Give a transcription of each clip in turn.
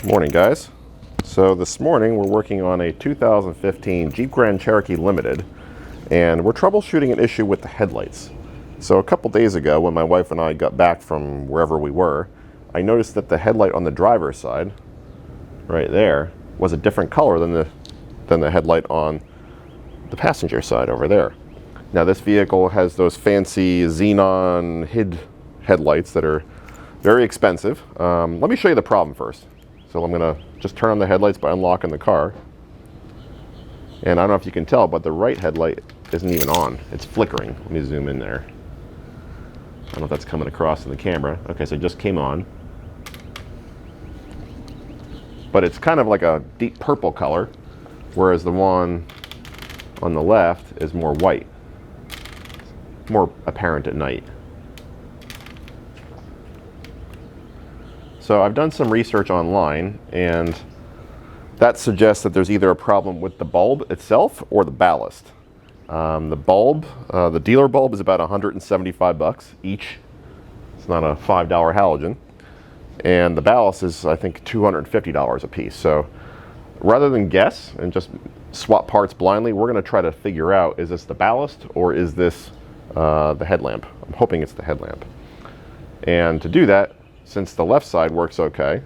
Morning, guys. So this morning we're working on a 2015 Jeep Grand Cherokee Limited, and we're troubleshooting an issue with the headlights. So a couple days ago, when my wife and I got back from wherever we were, I noticed that the headlight on the driver's side, right there, was a different color than the headlight on the passenger side over there. Now this vehicle has those fancy Xenon HID headlights that are very expensive. Let me show you the problem first. So I'm going to just turn on the headlights by unlocking the car. And I don't know if you can tell, but the right headlight isn't even on. It's flickering. Let me zoom in there. I don't know if that's coming across in the camera. Okay, so it just came on. But it's kind of like a deep purple color, whereas the one on the left is more white. More apparent at night. So I've done some research online, and that suggests that there's either a problem with the bulb itself or the ballast. The bulb, the dealer bulb, is about 175 bucks each. It's not a $5 halogen. And the ballast is, I think, $250 a piece. So rather than guess and just swap parts blindly, we're going to try to figure out, is this the ballast or is this the headlamp? I'm hoping it's the headlamp. And to do that, since the left side works okay,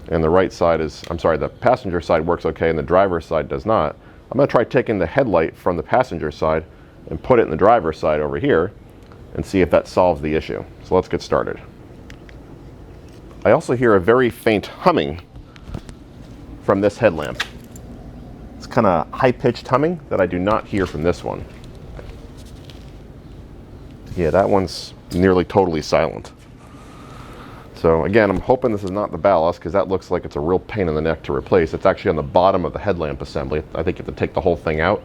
and the right side is, the passenger side works okay and the driver's side does not, I'm going to try taking the headlight from the passenger side and put it in the driver's side over here and see if that solves the issue. So let's get started. I also hear a very faint humming from this headlamp. It's kind of high-pitched humming that I do not hear from this one. Yeah, that one's nearly totally silent. So again, I'm hoping this is not the ballast, because that looks like it's a real pain in the neck to replace. It's actually on the bottom of the headlamp assembly. I think you have to take the whole thing out,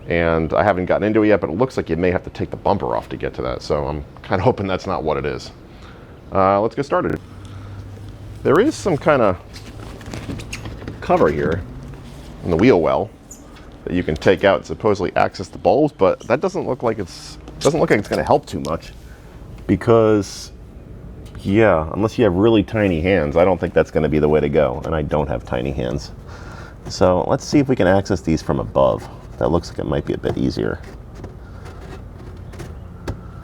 and I haven't gotten into it yet, but it looks like you may have to take the bumper off to get to that. So I'm kind of hoping that's not what it is. Let's get started. There is some kind of cover here in the wheel well that you can take out and supposedly access the bulbs, but that doesn't look like it's going to help too much, because yeah, unless you have really tiny hands, I don't think that's going to be the way to go, and I don't have tiny hands. So let's see if we can access these from above. That looks like it might be a bit easier.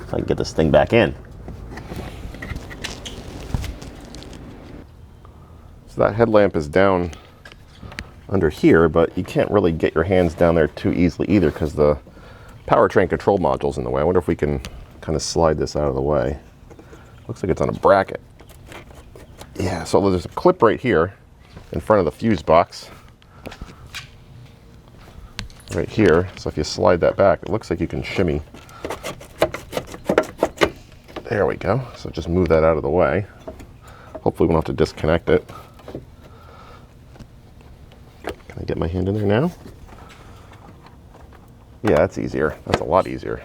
If I can get this thing back in. So that headlamp is down under here, but you can't really get your hands down there too easily either, because the powertrain control module's in the way. I wonder if we can kind of slide this out of the way. Looks like it's on a bracket. Yeah, so there's a clip right here in front of the fuse box. Right here. So if you slide that back, it looks like you can shimmy. There we go. So just move that out of the way. Hopefully we won't have to disconnect it. Can I get my hand in there now? Yeah, that's easier. That's a lot easier.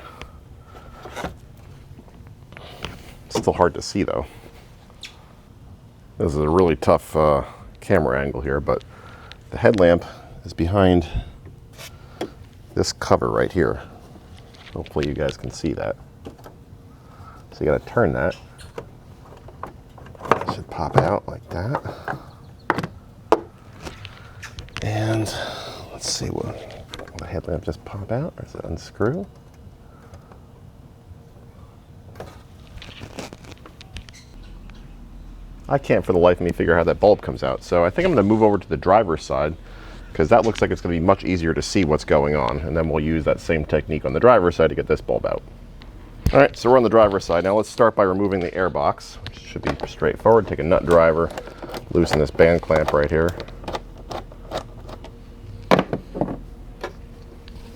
Still hard to see though. This is a really tough camera angle here, but the headlamp is behind this cover right here. Hopefully you guys can see that. So you got to turn that. It should pop out like that. And let's see, will the headlamp just pop out, or does it unscrew? I can't for the life of me figure out how that bulb comes out. So I think I'm going to move over to the driver's side, because that looks like it's going to be much easier to see what's going on. And then we'll use that same technique on the driver's side to get this bulb out. All right, so we're on the driver's side. Now let's start by removing the air box, which should be straightforward. Take a nut driver, loosen this band clamp right here.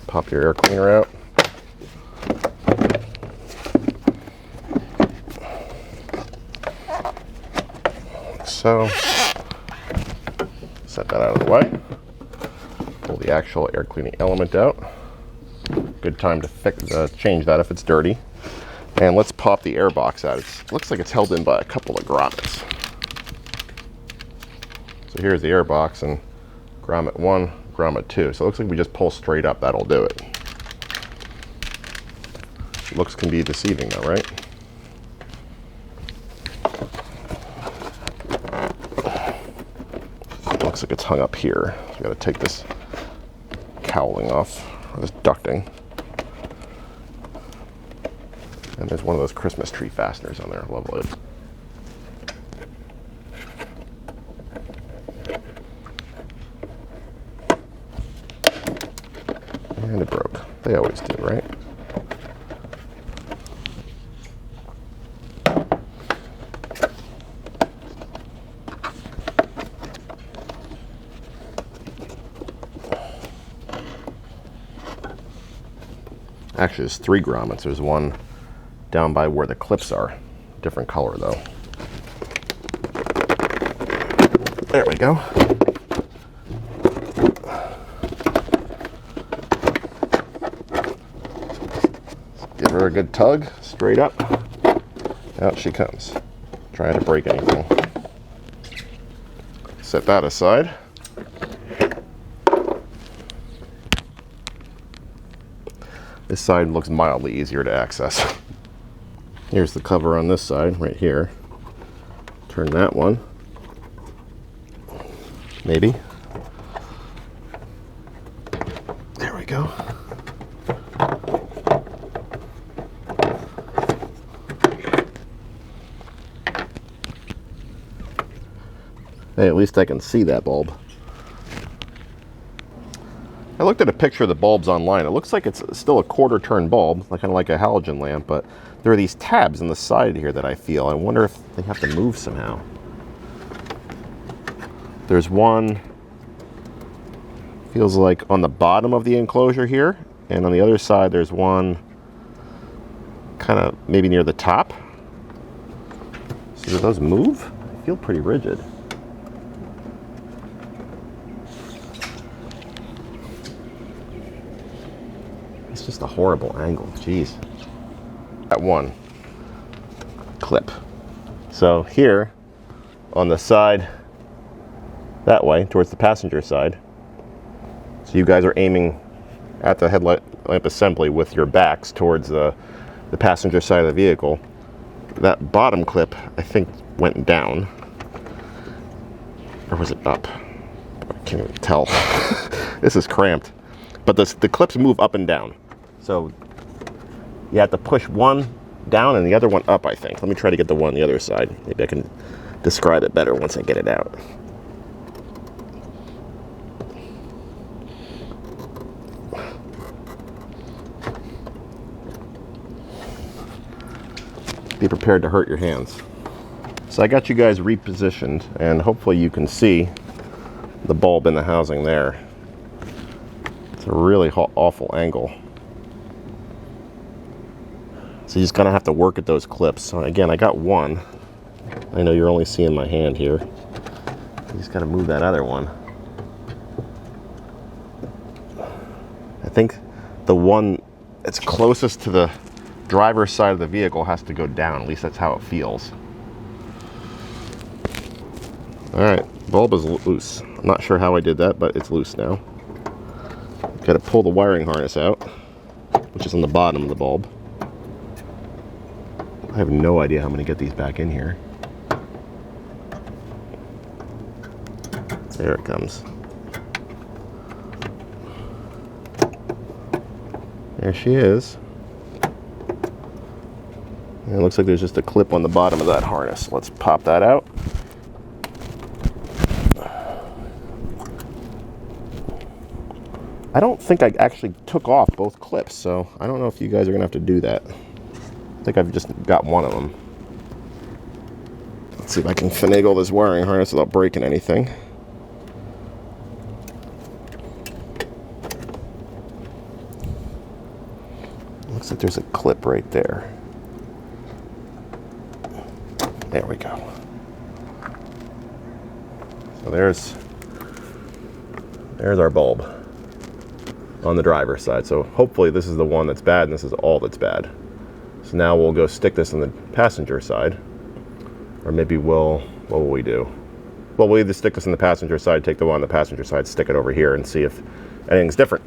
Pop your air cleaner out. So, set that out of the way. Pull the actual air cleaning element out. Good time to change that if it's dirty. And let's pop the air box out. It looks like it's held in by a couple of grommets. So here's the air box, and grommet 1, grommet 2. So it looks like we just pull straight up. That'll do it. Looks can be deceiving though, right? looks like it's hung up here. So I gotta take this cowling off, or this ducting. And there's one of those Christmas tree fasteners on there, lovely. And it broke. They always do, right? Actually, there's 3 grommets. There's one down by where the clips are. Different color, though. There we go. Give her a good tug, straight up. Out she comes. Trying to break anything. Set that aside. This side looks mildly easier to access. Here's the cover on this side, right here. Turn that one. Maybe. There we go. Hey, at least I can see that bulb. I looked at a picture of the bulbs online. It looks like it's still a 1/4 turn bulb, kind of like a halogen lamp, but there are these tabs on the side here that I feel. I wonder if they have to move somehow. There's one, feels like on the bottom of the enclosure here, and on the other side there's one kind of maybe near the top. So do those move? They feel pretty rigid. It's just a horrible angle, jeez. That one clip. So here on the side that way towards the passenger side, so you guys are aiming at the headlamp assembly with your backs towards the passenger side of the vehicle. That bottom clip I think went down, or was it up? I can't even tell. This is cramped, but the clips move up and down. So you have to push one down and the other one up, I think. Let me try to get the one on the other side. Maybe I can describe it better once I get it out. Be prepared to hurt your hands. So I got you guys repositioned, and hopefully you can see the bulb in the housing there. It's a really awful angle. So you just kind of have to work at those clips. So again, I got one. I know you're only seeing my hand here. You just got to move that other one. I think the one that's closest to the driver's side of the vehicle has to go down. At least that's how it feels. All right, bulb is loose. I'm not sure how I did that, but it's loose now. Got to pull the wiring harness out, which is on the bottom of the bulb. I have no idea how I'm going to get these back in here. There it comes. There she is. And it looks like there's just a clip on the bottom of that harness. Let's pop that out. I don't think I actually took off both clips, so I don't know if you guys are going to have to do that. I think I've just got one of them. Let's see if I can finagle this wiring harness without breaking anything. Looks like there's a clip right there. There we go. So there's our bulb on the driver's side. So hopefully this is the one that's bad and this is all that's bad. So now we'll go stick this on the passenger side, or maybe what will we do? Well, we'll either stick this on the passenger side, take the one on the passenger side, stick it over here and see if anything's different.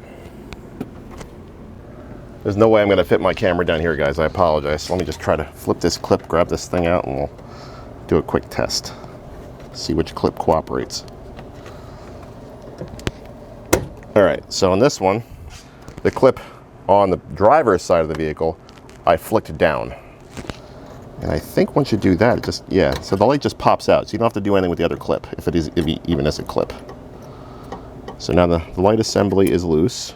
There's no way I'm going to fit my camera down here, guys. I apologize. Let me just try to flip this clip, grab this thing out, and we'll do a quick test. See which clip cooperates. All right, so on this one, the clip on the driver's side of the vehicle, I flicked down. And I think once you do that, it just, yeah, so the light just pops out. So you don't have to do anything with the other clip, if it even is a clip. So now the light assembly is loose.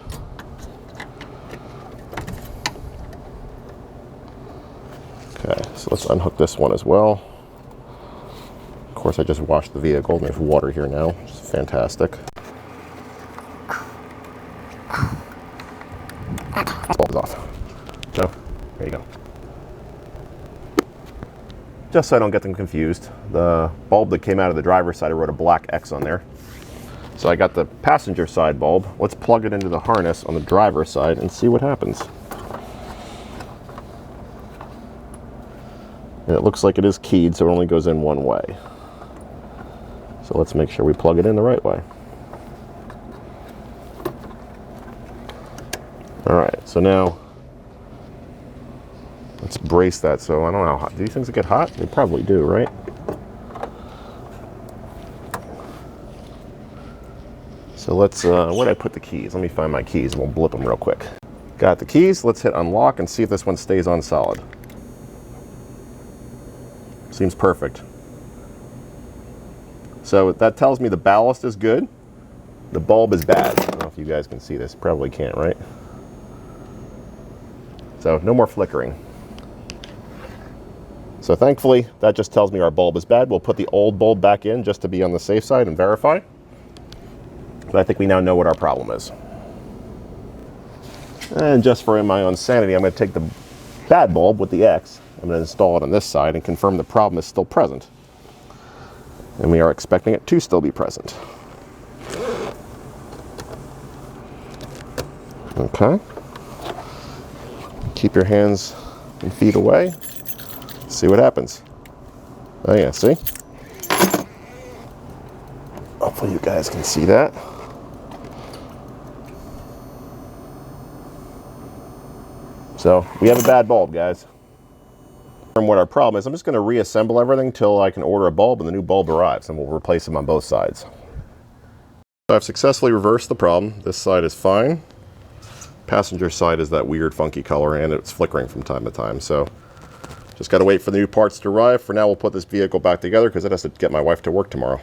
Okay, so let's unhook this one as well. Of course, I just washed the vehicle. There's water here now, which is fantastic. This bulb is off. So, there you go. Just so I don't get them confused, the bulb that came out of the driver's side, I wrote a black X on there. So I got the passenger side bulb. Let's plug it into the harness on the driver's side and see what happens. And it looks like it is keyed, so it only goes in one way. So let's make sure we plug it in the right way. All right, so now let's brace that. So I don't know, do these things get hot? They probably do, right? So let's, where did I put the keys? Let me find my keys and we'll blip them real quick. Got the keys, let's hit unlock and see if this one stays on solid. Seems perfect. So that tells me the ballast is good. The bulb is bad. I don't know if you guys can see this, probably can't, right? So no more flickering. So thankfully, that just tells me our bulb is bad. We'll put the old bulb back in just to be on the safe side and verify. But I think we now know what our problem is. And just for my own sanity, I'm going to take the bad bulb with the X. I'm going to install it on this side and confirm the problem is still present. And we are expecting it to still be present. Okay. Keep your hands and feet away. See what happens. Oh yeah, see? Hopefully you guys can see that. So we have a bad bulb, guys. And what our problem is, I'm just going to reassemble everything till I can order a bulb and the new bulb arrives, and we'll replace them on both sides. So I've successfully reversed the problem. This side is fine. Passenger side is that weird funky color and it's flickering from time to time. So just got to wait for the new parts to arrive. For now, we'll put this vehicle back together because it has to get my wife to work tomorrow.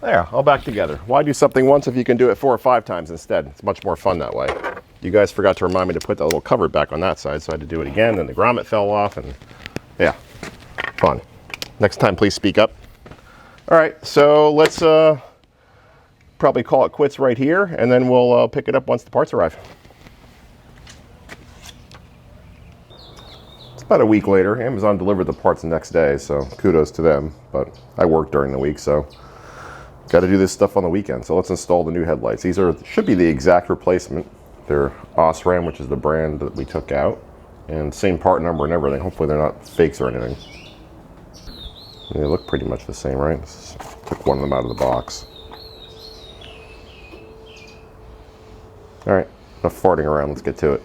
There, all back together. Why do something once if you can do it 4 or 5 times instead? It's much more fun that way. You guys forgot to remind me to put that little cover back on that side, so I had to do it again, and the grommet fell off, and yeah, fun. Next time, please speak up. All right, so let's probably call it quits right here, and then we'll pick it up once the parts arrive. It's about a week later. Amazon delivered the parts the next day, so kudos to them, but I work during the week, so got to do this stuff on the weekend. So let's install the new headlights. These should be the exact replacement. They're Osram, which is the brand that we took out, and same part number and everything. Hopefully they're not fakes or anything. They look pretty much the same, right? Took one of them out of the box. All right, enough farting around. Let's get to it.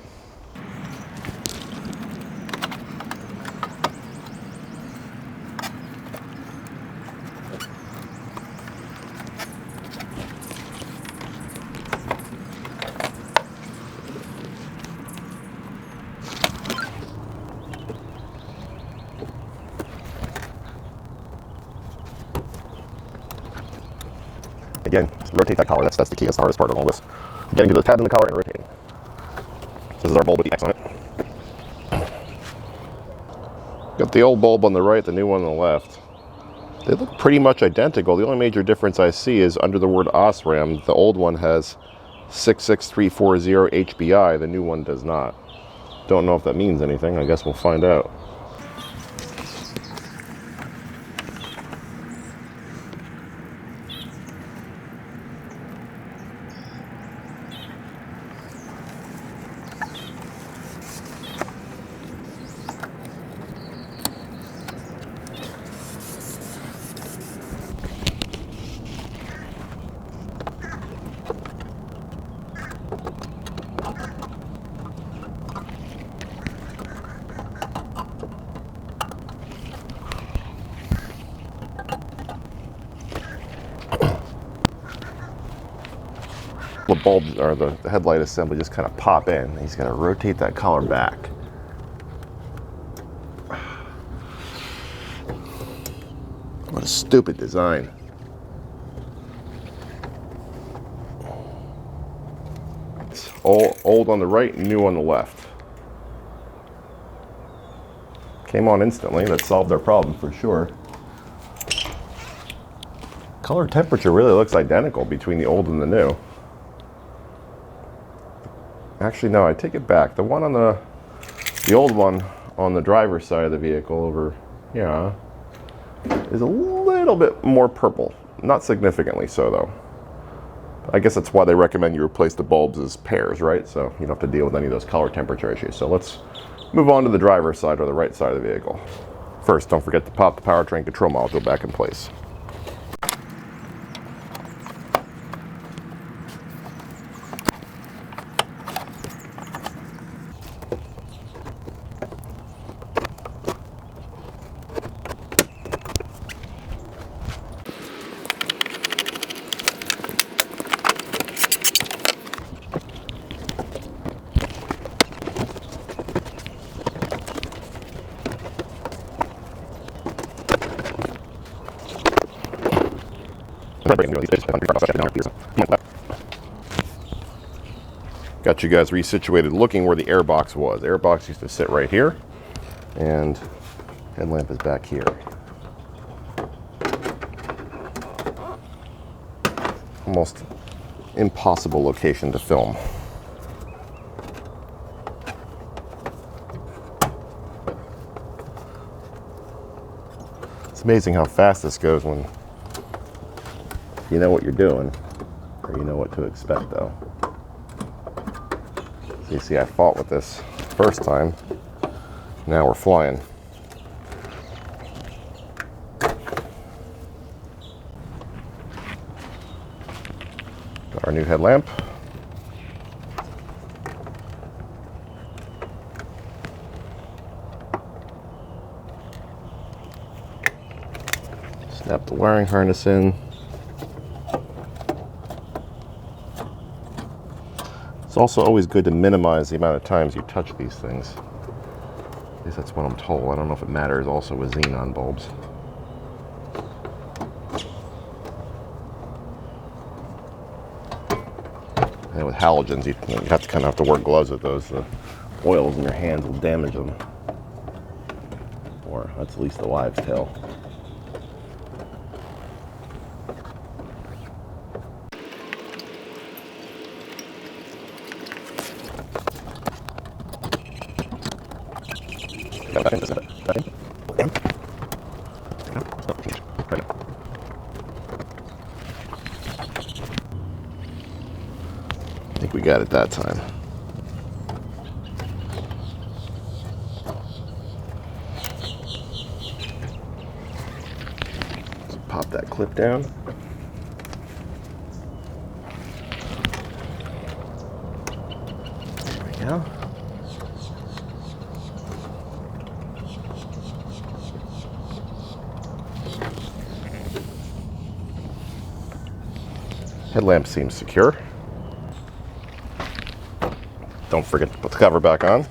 Again, rotate that collar. That's the key. That's the hardest part of all this. Getting to the tab in the collar and rotating. So this is our bulb with the X on it. Got the old bulb on the right, the new one on the left. They look pretty much identical. The only major difference I see is under the word Osram, the old one has 66340 HBI, the new one does not. Don't know if that means anything. I guess we'll find out. The bulbs or the headlight assembly just kind of pop in. He's got to rotate that collar back. What a stupid design. It's old on the right, new on the left. Came on instantly. That solved our problem for sure. Color temperature really looks identical between the old and the new. Actually, no, I take it back. The one on the old one on the driver's side of the vehicle over here is a little bit more purple. Not significantly so, though. I guess that's why they recommend you replace the bulbs as pairs, right? So you don't have to deal with any of those color temperature issues. So let's move on to the driver's side or the right side of the vehicle. First, don't forget to pop the powertrain control module back in place. Got you guys resituated looking where the airbox was. Airbox used to sit right here, and headlamp is back here. Almost impossible location to film. It's amazing how fast this goes when you know what you're doing, or you know what to expect, though. So you see, I fought with this first time. Now we're flying. Got our new headlamp. Snap the wiring harness in. It's also always good to minimize the amount of times you touch these things. At least that's what I'm told. I don't know if it matters also with xenon bulbs. And with halogens, you have to kind of wear gloves with those. The oils in your hands will damage them. Or that's at least the wives' tale. I think we got it that time. So pop that clip down. There we go. Headlamp seems secure. Don't forget to put the cover back on.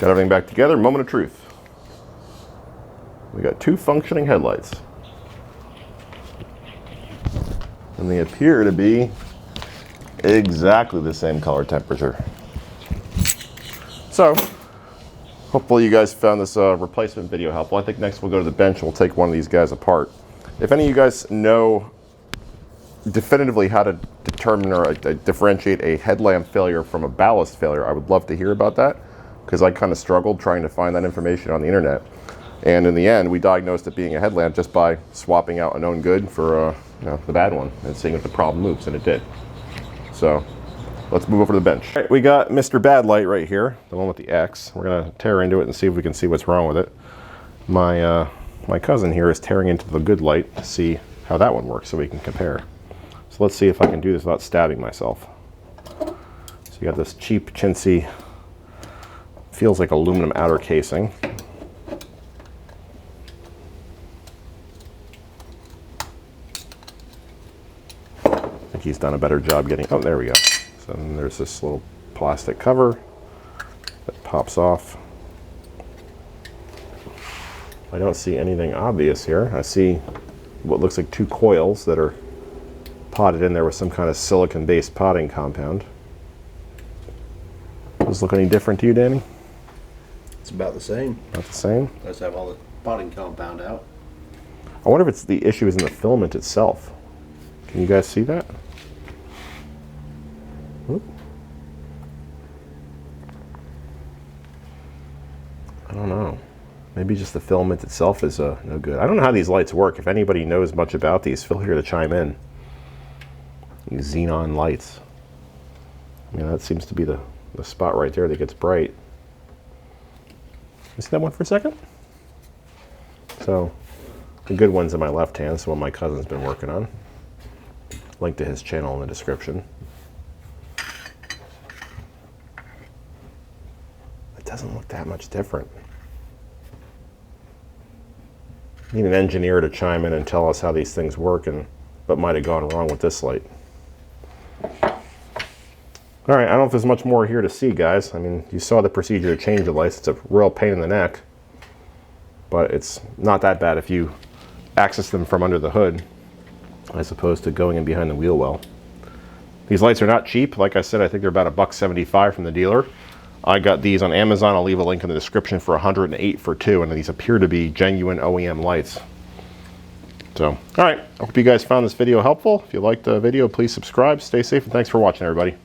Got everything back together. Moment of truth. We got 2 functioning headlights. And they appear to be exactly the same color temperature. So, hopefully you guys found this replacement video helpful. I think next we'll go to the bench and we'll take one of these guys apart. If any of you guys know definitively how to determine or differentiate a headlamp failure from a ballast failure, I would love to hear about that, because I kind of struggled trying to find that information on the internet. And in the end, we diagnosed it being a headlamp just by swapping out a known good for the bad one and seeing if the problem moves, and it did. So let's move over to the bench. All right, we got Mr. Bad Light right here, the one with the X. We're gonna tear into it and see if we can see what's wrong with it. My cousin here is tearing into the good light to see how that one works so we can compare. So let's see if I can do this without stabbing myself. So you got this cheap, chintzy, feels like aluminum outer casing. I think he's done a better job getting, oh, there we go. So then there's this little plastic cover that pops off. I don't see anything obvious here. I see what looks like 2 coils that are potted in there with some kind of silicon-based potting compound. Does it look any different to you, Danny? It's about the same. About the same? Let's have all the potting compound out. I wonder if it's the issue is in the filament itself. Can you guys see that? Oop. I don't know. Maybe just the filament itself is no good. I don't know how these lights work. If anybody knows much about these, feel free to chime in. These xenon lights. I mean, that seems to be the spot right there that gets bright. You see that one for a second? So, the good one's in my left hand, so what my cousin's been working on. Link to his channel in the description. It doesn't look that much different. Need an engineer to chime in and tell us how these things work and what might have gone wrong with this light. All right, I don't know if there's much more here to see, guys. I mean, you saw the procedure to change the lights. It's a real pain in the neck, but it's not that bad if you access them from under the hood as opposed to going in behind the wheel well. These lights are not cheap. Like I said, I think they're about $1.75 from the dealer. I got these on Amazon. I'll leave a link in the description for $108 for 2, and these appear to be genuine OEM lights. So, all right, I hope you guys found this video helpful. If you liked the video, please subscribe. Stay safe, and thanks for watching, everybody.